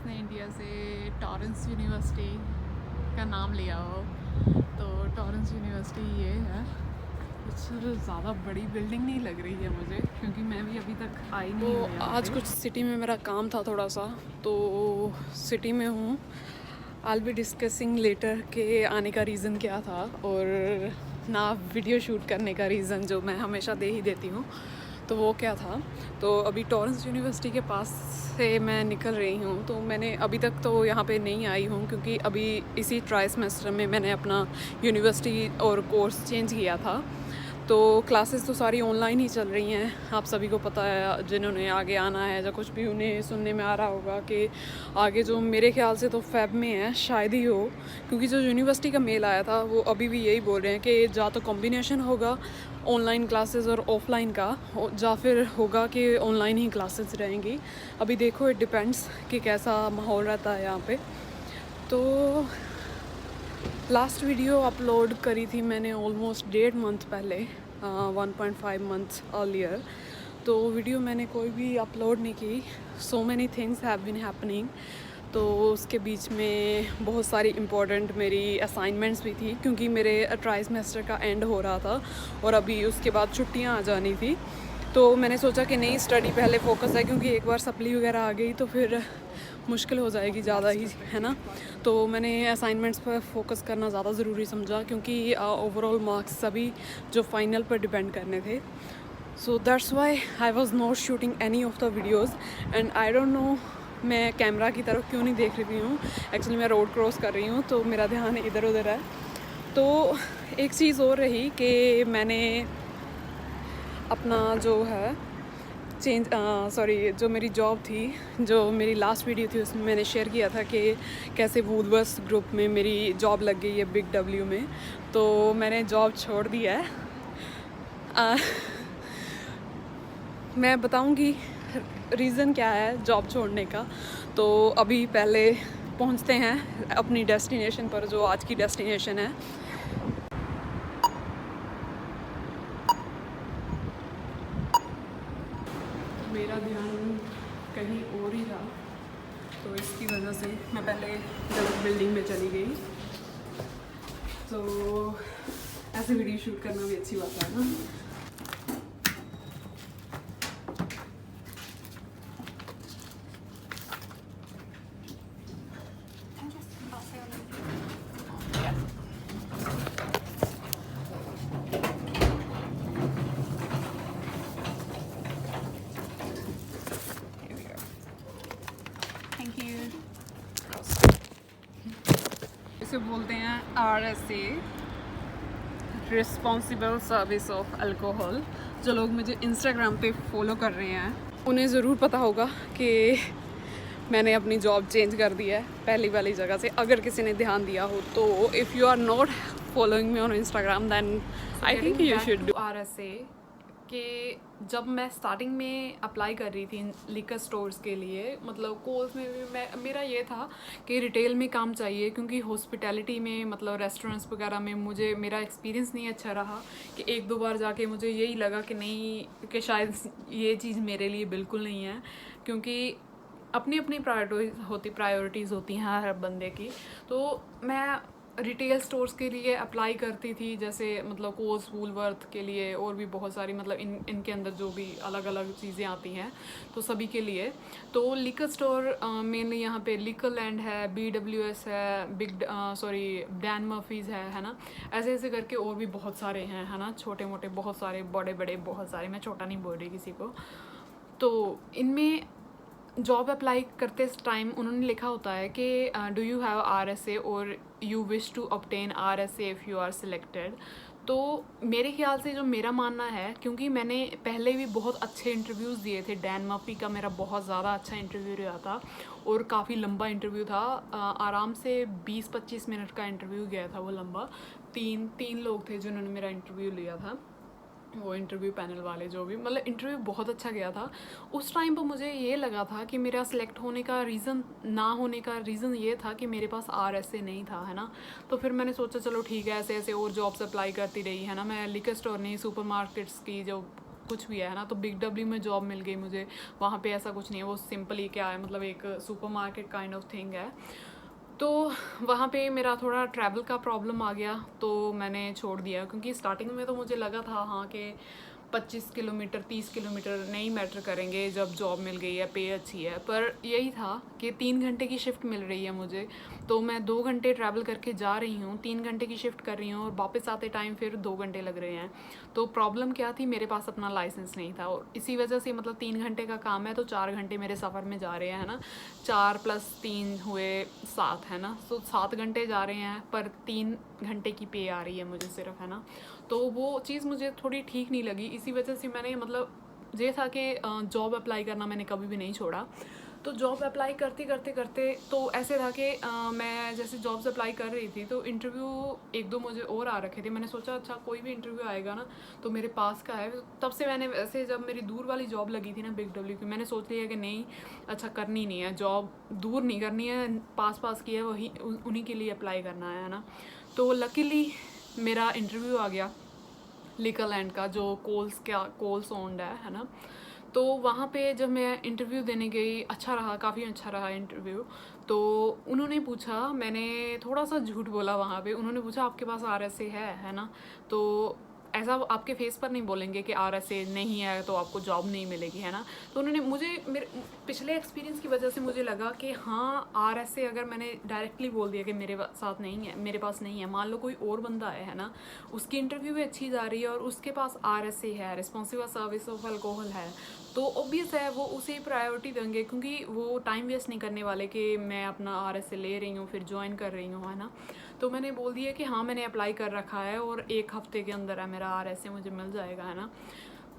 जिसने इंडिया से Torrens university का नाम लिया हो, तो टॉरेंस यूनिवर्सिटी ये है। कुछ ज़्यादा बड़ी बिल्डिंग नहीं लग रही है मुझे, क्योंकि मैं भी अभी तक आई नहीं हूँ यहाँ आज पे। कुछ सिटी में मेरा काम था थोड़ा सा, तो सिटी में हूँ। आई बी डिस्कसिंग लेटर के आने का रीज़न क्या था, और ना वीडियो शूट करने का रीज़न जो मैं हमेशा दे ही देती हूँ, तो वो क्या था। तो अभी टॉरेंस यूनिवर्सिटी के पास से मैं निकल रही हूँ। तो मैंने अभी तक तो यहाँ पे नहीं आई हूँ, क्योंकि अभी इसी ट्राई सेमेस्टर में मैंने अपना यूनिवर्सिटी और कोर्स चेंज किया था। तो क्लासेस तो सारी ऑनलाइन ही चल रही हैं, आप सभी को पता है। जिन्होंने आगे आना है या कुछ भी, उन्हें सुनने में आ रहा होगा कि आगे जो मेरे ख्याल से तो फेब में है शायद ही हो, क्योंकि जो यूनिवर्सिटी का मेल आया था वो अभी भी यही बोल रहे हैं कि या तो कॉम्बिनेशन होगा ऑनलाइन क्लासेस और ऑफलाइन का, या फिर होगा कि ऑनलाइन ही क्लासेस रहेंगी। अभी देखो, इट डिपेंड्स कि कैसा माहौल रहता है यहाँ पे। तो लास्ट वीडियो अपलोड करी थी मैंने ऑलमोस्ट 1.5 मंथ पहले, 1.5 मंथ्स अर्लियर। तो वीडियो मैंने कोई भी अपलोड नहीं की। So many things have been happening. तो उसके बीच में बहुत सारी इम्पोर्टेंट मेरी असाइनमेंट्स भी थी, क्योंकि मेरे ट्राई सेमेस्टर का एंड हो रहा था और अभी उसके बाद छुट्टियां आ जानी थी। तो मैंने सोचा कि नहीं, स्टडी पहले फोकस है, क्योंकि एक बार सप्ली वगैरह आ गई तो फिर मुश्किल हो जाएगी ज़्यादा ही, है ना। तो मैंने असाइनमेंट्स पर फोकस करना ज़्यादा ज़रूरी समझा, क्योंकि ओवरऑल मार्क्स सभी जो फाइनल पर डिपेंड करने थे। So that's why I was not shooting any of the videos. And I don't know मैं कैमरा की तरफ क्यों नहीं देख रही हूँ। एक्चुअली मैं रोड क्रॉस कर रही हूँ, तो मेरा ध्यान इधर उधर है। तो एक चीज़ और रही कि मैंने अपना जो है जो मेरी जॉब थी, जो मेरी लास्ट वीडियो थी, उसमें मैंने शेयर किया था कि कैसे वूलवर्थ ग्रुप में मेरी जॉब लग गई है, बिग डब्ल्यू में। तो मैंने जॉब छोड़ दी है। मैं बताऊंगी रीज़न क्या है जॉब छोड़ने का। तो अभी पहले पहुंचते हैं अपनी डेस्टिनेशन पर, जो आज की डेस्टिनेशन है। मेरा ध्यान कहीं और ही था, तो इसकी वजह से मैं पहले गलत बिल्डिंग में चली गई। तो ऐसे वीडियो शूट करना भी अच्छी बात है ना। Thank you. इसे बोलते हैं RSA, responsible service of alcohol. जो लोग मुझे इंस्टाग्राम पे फॉलो कर रहे हैं उन्हें ज़रूर पता होगा कि मैंने अपनी जॉब चेंज कर दी है पहली वाली जगह से, अगर किसी ने ध्यान दिया हो तो। If you are not following me on Instagram, then I think you should do. RSA कि जब मैं स्टार्टिंग में अप्लाई कर रही थी लिकर स्टोर्स के लिए, मतलब कोर्स में भी मेरा ये था कि रिटेल में काम चाहिए, क्योंकि हॉस्पिटैलिटी में, मतलब रेस्टोरेंट्स वगैरह में मेरा एक्सपीरियंस नहीं अच्छा रहा। कि एक दो बार जाके मुझे यही लगा कि नहीं, कि शायद ये चीज़ मेरे लिए बिल्कुल नहीं है, क्योंकि अपनी अपनी प्रायोरिटीज़ होती हैं हर बंदे की। तो मैं रिटेल स्टोर्स के लिए अप्लाई करती थी, जैसे मतलब कोर्स, वूलवर्थ के लिए, और भी बहुत सारी, मतलब इनके अंदर जो भी अलग अलग चीज़ें आती हैं, तो सभी के लिए। तो लिकर स्टोर मेनली यहाँ पे लिकर लैंड है, BWS है, डैन मर्फीज़ है ना। ऐसे ऐसे करके और भी बहुत सारे हैं, है ना, छोटे मोटे बहुत सारे, बड़े बड़े बहुत सारे। मैं छोटा नहीं बोल रही किसी को। तो इनमें जॉब अप्लाई करते टाइम उन्होंने लिखा होता है कि डू यू हैव RSA और you wish to obtain RSA if you are selected. तो मेरे ख्याल से, जो मेरा मानना है, क्योंकि मैंने पहले भी बहुत अच्छे इंटरव्यूज़ दिए थे। डैन मर्फी का मेरा बहुत ज़्यादा अच्छा इंटरव्यू रहा था, और काफ़ी लंबा इंटरव्यू था। आराम से 20-25 मिनट का इंटरव्यू गया था वो लंबा। तीन लोग थे जिन्होंने मेरा इंटरव्यू लिया था, वो इंटरव्यू पैनल वाले, जो भी, मतलब इंटरव्यू बहुत अच्छा गया था। उस टाइम पर मुझे ये लगा था कि मेरा सिलेक्ट होने का रीज़न, ना होने का रीज़न ये था कि मेरे पास RSA नहीं था, है ना। तो फिर मैंने सोचा चलो ठीक है, ऐसे ऐसे और जॉब्स अप्लाई करती रही, है ना। मैं लिकर स्टोर नहीं, सुपर मार्केट्स की जो कुछ भी है ना। तो बिग डब्ल्यू में जॉब मिल गई मुझे, वहाँ पे ऐसा कुछ नहीं है, वो सिंपली क्या है मतलब एक सुपरमार्केट काइंड ऑफ थिंग है। तो वहाँ पे मेरा थोड़ा ट्रैवल का प्रॉब्लम आ गया, तो मैंने छोड़ दिया, क्योंकि स्टार्टिंग में तो मुझे लगा था हाँ कि 25 किलोमीटर 30 किलोमीटर नहीं मैटर करेंगे, जब जॉब मिल गई है, पे अच्छी है। पर यही था कि 3 घंटे की शिफ्ट मिल रही है मुझे, तो मैं 2 घंटे ट्रैवल करके जा रही हूँ, 3 घंटे की शिफ्ट कर रही हूँ और वापस आते टाइम फिर 2 घंटे लग रहे हैं। तो प्रॉब्लम क्या थी, मेरे पास अपना लाइसेंस नहीं था, और इसी वजह से मतलब 3 घंटे का काम है तो 4 घंटे मेरे सफ़र में जा रहे हैं, है ना। 4 + 3 हुए 7, है ना। तो 7 घंटे जा रहे हैं, पर 3 घंटे की पे आ रही है मुझे सिर्फ, है ना। तो वो चीज़ मुझे थोड़ी ठीक नहीं लगी, इसी वजह से मैंने मतलब ये था कि जॉब अप्लाई करना मैंने कभी भी नहीं छोड़ा। तो जॉब अप्लाई करते करते करते तो ऐसे था कि मैं जैसे जॉब्स अप्लाई कर रही थी तो इंटरव्यू 1-2 मुझे और आ रखे थे। मैंने सोचा अच्छा कोई भी इंटरव्यू आएगा ना तो मेरे पास का है। तब से मैंने वैसे जब मेरी दूर वाली जॉब लगी थी ना बिग डब्ल्यू की, मैंने सोच लिया कि नहीं अच्छा करनी नहीं है जॉब, दूर नहीं करनी है, पास पास की है, वही उन्हीं के लिए अप्लाई करना है ना। तो लकीली मेरा इंटरव्यू आ गया लिकलैंड का, जो कोल्स ओन्ड है ना। तो वहाँ पे जब मैं इंटरव्यू देने गई, अच्छा रहा, काफ़ी अच्छा रहा इंटरव्यू। तो उन्होंने पूछा, मैंने थोड़ा सा झूठ बोला वहाँ पे, उन्होंने पूछा आपके पास RSA है ना। तो ऐसा आपके फेस पर नहीं बोलेंगे कि RSA नहीं है तो आपको जॉब नहीं मिलेगी, है ना। तो उन्होंने मुझे मेरे पिछले एक्सपीरियंस की वजह से मुझे लगा कि हाँ RSA अगर मैंने डायरेक्टली बोल दिया कि मेरे साथ नहीं है, मेरे पास नहीं है, मान लो कोई और बंदा है ना, उसकी इंटरव्यू भी अच्छी जा रही है और उसके पास RSA है, रिस्पॉन्सिबल सर्विस ऑफ अल्कोहल है, तो ऑब्वियस है वो उसे प्रायोरिटी देंगे, क्योंकि वो टाइम वेस्ट नहीं करने वाले कि मैं अपना RSA ले रही हूँ फिर ज्वाइन कर रही हूँ, है ना। तो मैंने बोल दिया कि हाँ मैंने अप्लाई कर रखा है और 1 हफ्ते के अंदर है मेरा RSA मुझे मिल जाएगा, है ना।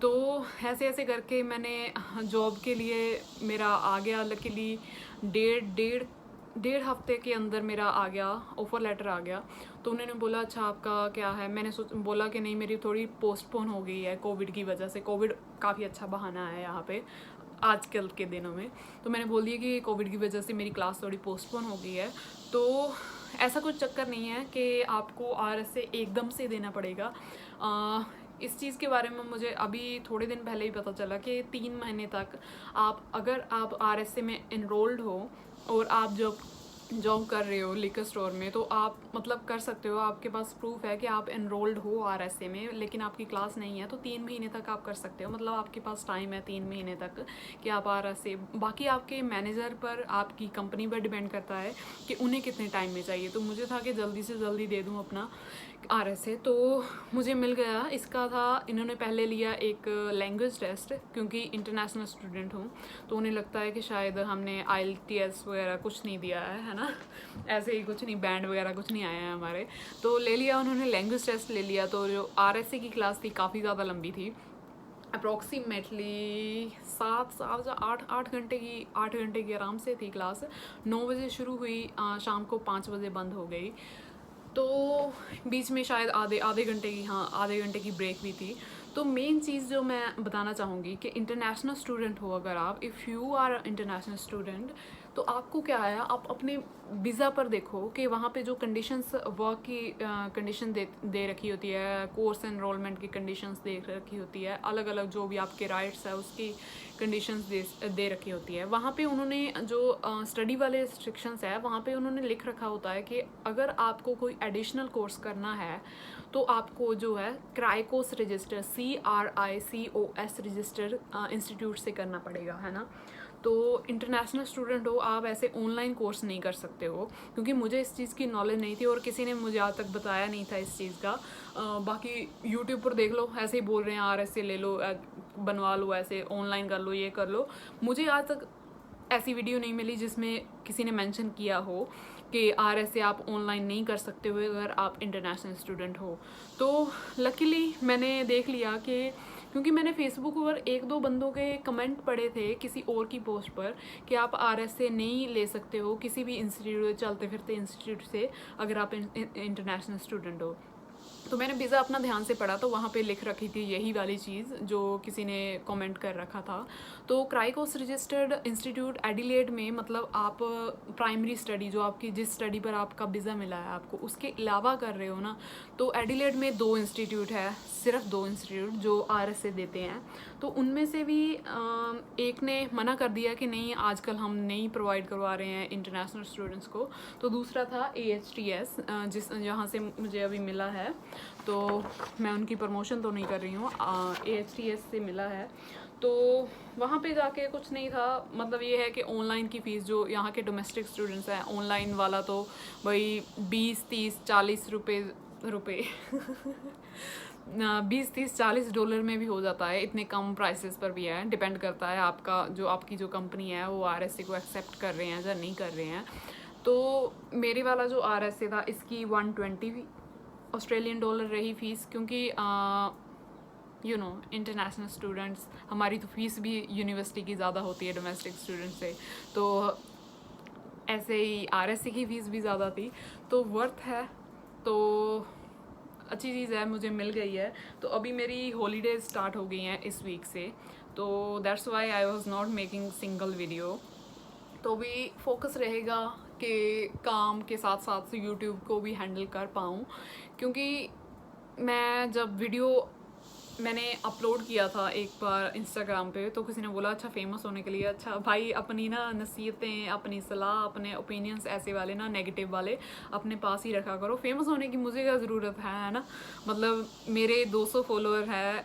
तो ऐसे ऐसे करके मैंने जॉब के लिए मेरा आ गया लकीली, डेढ़ हफ्ते के अंदर मेरा आ गया, ऑफ़र लेटर आ गया। तो उन्होंने बोला अच्छा आपका क्या है, मैंने बोला कि नहीं मेरी थोड़ी पोस्टपोन हो गई है कोविड की वजह से। कोविड काफ़ी अच्छा बहाना है यहाँ पे आजकल के दिनों में। तो मैंने बोल दिया कि कोविड की वजह से मेरी क्लास थोड़ी पोस्टपोन हो गई है। तो ऐसा कुछ चक्कर नहीं है कि आपको RSA एकदम से देना पड़ेगा। इस चीज़ के बारे में मुझे अभी थोड़े दिन पहले ही पता चला कि 3 महीने तक अगर आप RSA में इनरोल्ड हो और आप जॉब कर रहे हो लिकर स्टोर में, तो आप मतलब कर सकते हो, आपके पास प्रूफ है कि आप एनरोल्ड हो RSA में, लेकिन आपकी क्लास नहीं है, तो 3 महीने तक आप कर सकते हो। मतलब आपके पास टाइम है 3 महीने तक कि आप RSA, बाकी आपके मैनेजर पर, आपकी कंपनी पर डिपेंड करता है कि उन्हें कितने टाइम में चाहिए। तो मुझे था कि जल्दी से जल्दी दे दूँ अपना RSA, तो मुझे मिल गया। इसका था, इन्होंने पहले लिया एक लैंग्वेज टेस्ट, क्योंकि इंटरनेशनल स्टूडेंट हूँ तो उन्हें लगता है कि शायद हमने IELTS वगैरह कुछ नहीं दिया है ना, ऐसे ही कुछ नहीं, बैंड वगैरह कुछ नहीं आया है हमारे। तो ले लिया उन्होंने, लैंग्वेज टेस्ट ले लिया। तो जो RSA की क्लास थी काफ़ी ज़्यादा लंबी थी, अप्रॉक्सीमेटली 8 घंटे की आराम से थी क्लास। 9 बजे शुरू हुई, शाम को 5 बजे बंद हो गई। तो बीच में शायद आधे घंटे की ब्रेक भी थी। तो मेन चीज़ जो मैं बताना चाहूँगी कि इंटरनेशनल स्टूडेंट हो अगर आप, if you are international student, तो आपको क्या है, आप अपने वीज़ा पर देखो कि वहाँ पे जो कंडीशंस, वर्क की कंडीशन दे रखी होती है, कोर्स एनरोलमेंट की कंडीशंस दे रखी होती है, अलग अलग जो भी आपके राइट्स है उसकी कंडीशंस दे रखी होती है। वहाँ पे उन्होंने जो स्टडी वाले रिस्ट्रिक्शंस है वहाँ पे उन्होंने लिख रखा होता है कि अगर आपको कोई एडिशनल कोर्स करना है तो आपको जो है क्राइकोस रजिस्टर, CRICOS रजिस्टर इंस्टीट्यूट से करना पड़ेगा, है ना। तो इंटरनेशनल स्टूडेंट हो आप, ऐसे ऑनलाइन कोर्स नहीं कर सकते हो, क्योंकि मुझे इस चीज़ की नॉलेज नहीं थी और किसी ने मुझे आज तक बताया नहीं था इस चीज़ का। बाकी यूट्यूब पर देख लो, ऐसे ही बोल रहे हैं RSA ले लो, बनवा लो, ऐसे ऑनलाइन कर लो, ये कर लो। मुझे आज तक ऐसी वीडियो नहीं मिली जिसमें किसी ने मेंशन किया हो कि RSA आप ऑनलाइन नहीं कर सकते हो अगर आप इंटरनेशनल स्टूडेंट हो। तो लकीली मैंने देख लिया कि, क्योंकि मैंने फेसबुक पर 1-2 बंदों के कमेंट पढ़े थे किसी और की पोस्ट पर कि आप RSA नहीं ले सकते हो किसी भी इंस्टीट्यूट, चलते फिरते इंस्टीट्यूट से, अगर आप इंटरनेशनल स्टूडेंट हो। तो मैंने वीज़ा अपना ध्यान से पढ़ा तो वहाँ पे लिख रखी थी यही वाली चीज़ जो किसी ने कमेंट कर रखा था। तो क्राइकोस रजिस्टर्ड इंस्टीट्यूट एडिलेड में मतलब आप प्राइमरी स्टडी जो आपकी जिस स्टडी पर आपका वीज़ा मिला है आपको उसके अलावा कर रहे हो ना, तो एडिलेड में 2 इंस्टीट्यूट है, सिर्फ 2 इंस्टीट्यूट जो RSA देते हैं। तो उनमें से भी एक ने मना कर दिया कि नहीं आजकल हम नहीं प्रोवाइड करवा रहे हैं इंटरनेशनल स्टूडेंट्स को। तो दूसरा था AHTS जहाँ से मुझे अभी मिला है, तो मैं उनकी प्रमोशन तो नहीं कर रही हूँ, AHTS से मिला है। तो वहाँ पे जाके कुछ नहीं था, मतलब ये है कि ऑनलाइन की फ़ीस जो यहाँ के डोमेस्टिक स्टूडेंट्स हैं, ऑनलाइन वाला तो वही 20-30-40 रुपये 20-30-40 डॉलर में भी हो जाता है, इतने कम प्राइसेस पर भी है। डिपेंड करता है आपकी जो कंपनी है वो RSA को एक्सेप्ट कर रहे हैं या नहीं कर रहे हैं। तो मेरे वाला जो RSA था इसकी 120 ऑस्ट्रेलियन डॉलर रही फ़ीस, क्योंकि इंटरनेशनल स्टूडेंट्स हमारी तो फ़ीस भी यूनिवर्सिटी की ज़्यादा होती है डोमेस्टिक स्टूडेंट से, तो ऐसे ही RSA की फ़ीस भी ज़्यादा थी। तो वर्थ है, तो अच्छी चीज़ है, मुझे मिल गई है। तो अभी मेरी हॉलीडेज स्टार्ट हो गई हैं इस वीक से, तो that's why I was not making single video. तो भी फोकस रहेगा कि काम के साथ साथ यूट्यूब को भी हैंडल कर पाऊँ, क्योंकि मैं जब वीडियो मैंने अपलोड किया था एक बार इंस्टाग्राम पे, तो किसी ने बोला अच्छा फेमस होने के लिए, अच्छा भाई अपनी ना नसीहतें, अपनी सलाह, अपने ओपिनियंस ऐसे वाले ना नेगेटिव वाले अपने पास ही रखा करो, फेमस होने की मुझे क्या ज़रूरत है ना। मतलब मेरे 200 फॉलोअर है,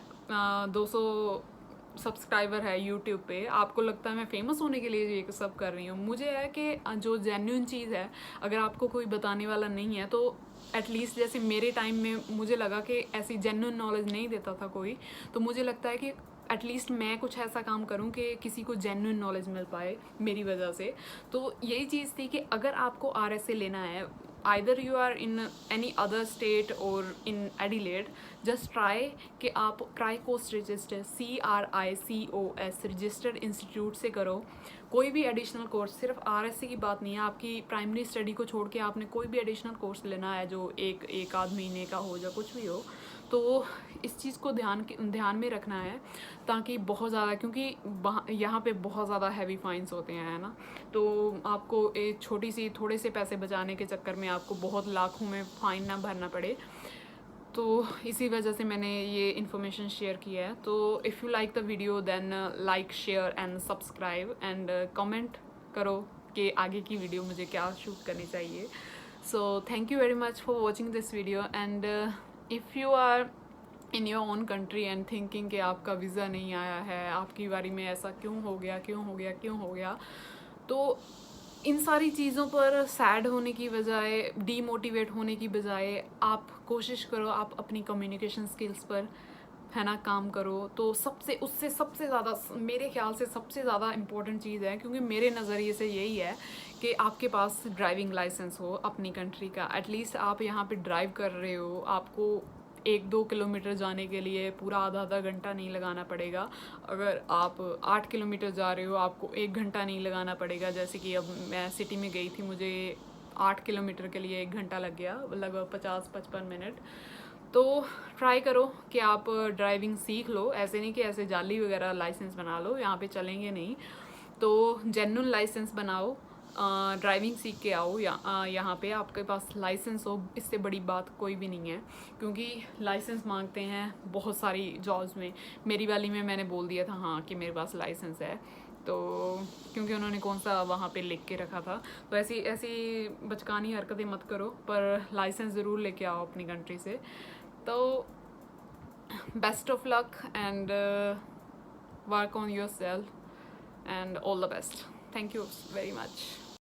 200 सब्सक्राइबर है यूट्यूब पे, आपको लगता है मैं फ़ेमस होने के लिए ये सब कर रही हूँ? मुझे है कि जो जेन्युइन चीज़ है अगर आपको कोई बताने वाला नहीं है तो एटलीस्ट जैसे मेरे टाइम में मुझे लगा कि ऐसी जेन्युइन नॉलेज नहीं देता था कोई, तो मुझे लगता है कि एटलीस्ट मैं कुछ ऐसा काम करूं कि किसी को जेन्युइन नॉलेज मिल पाए मेरी वजह से। तो यही चीज़ थी कि अगर आपको RSA लेना है, either you are in any other state or in Adelaide, just try कि आप क्राइकोस रजिस्टर CRICOS रजिस्टर्ड इंस्टीट्यूट से करो। कोई भी एडिशनल कोर्स, सिर्फ RSA की बात नहीं है, आपकी प्राइमरी स्टडी को छोड़ के आपने कोई भी एडिशनल कोर्स लेना है जो एक आध महीने का हो या कुछ भी हो, तो इस चीज़ को ध्यान में रखना है, ताकि बहुत ज़्यादा, क्योंकि यहाँ पे बहुत ज़्यादा हैवी फाइन्स होते हैं ना, तो आपको एक छोटी सी थोड़े से पैसे बचाने के चक्कर में आपको बहुत लाखों में फ़ाइन ना भरना पड़े। तो इसी वजह से मैंने ये इन्फॉर्मेशन शेयर किया है। तो if you like the video then like, share and subscribe and comment करो कि आगे की वीडियो मुझे क्या शूट करनी चाहिए। So thank you very much for watching this video, and if you are in your own country and thinking कि आपका वीज़ा नहीं आया है, आपकी बारी में ऐसा क्यों हो गया, तो इन सारी चीज़ों पर सैड होने की बजाय, डीमोटिवेट होने की बजाय आप कोशिश करो, आप अपनी कम्युनिकेशन स्किल्स पर है ना काम करो। तो उससे सबसे ज़्यादा मेरे ख्याल से सबसे ज़्यादा इम्पोर्टेंट चीज़ है, क्योंकि मेरे नज़रिए से यही है कि आपके पास ड्राइविंग लाइसेंस हो अपनी कंट्री का। एटलीस्ट आप यहाँ पे ड्राइव कर रहे हो, आपको 1-2 किलोमीटर जाने के लिए पूरा आधा घंटा नहीं लगाना पड़ेगा। अगर आप 8 किलोमीटर जा रहे हो आपको 1 घंटा नहीं लगाना पड़ेगा। जैसे कि अब मैं सिटी में गई थी, मुझे 8 किलोमीटर के लिए 1 घंटा लग गया, लगभग 50-55 मिनट। तो ट्राई करो कि आप ड्राइविंग सीख लो, ऐसे नहीं कि ऐसे जाली वगैरह लाइसेंस बना लो, यहाँ पे चलेंगे नहीं। तो जेन्युइन लाइसेंस बनाओ, ड्राइविंग सीख के आओ, यहाँ पे आपके पास लाइसेंस हो, इससे बड़ी बात कोई भी नहीं है, क्योंकि लाइसेंस मांगते हैं बहुत सारी जॉब्स में। मेरी वाली में मैंने बोल दिया था हाँ कि मेरे पास लाइसेंस है, तो क्योंकि उन्होंने कौन सा वहाँ पे लिख के रखा था। तो ऐसी बचकानी हरकतें मत करो, पर लाइसेंस ज़रूर लेके आओ अपनी कंट्री से। तो best of luck and work on your self and all the best. Thank you very much.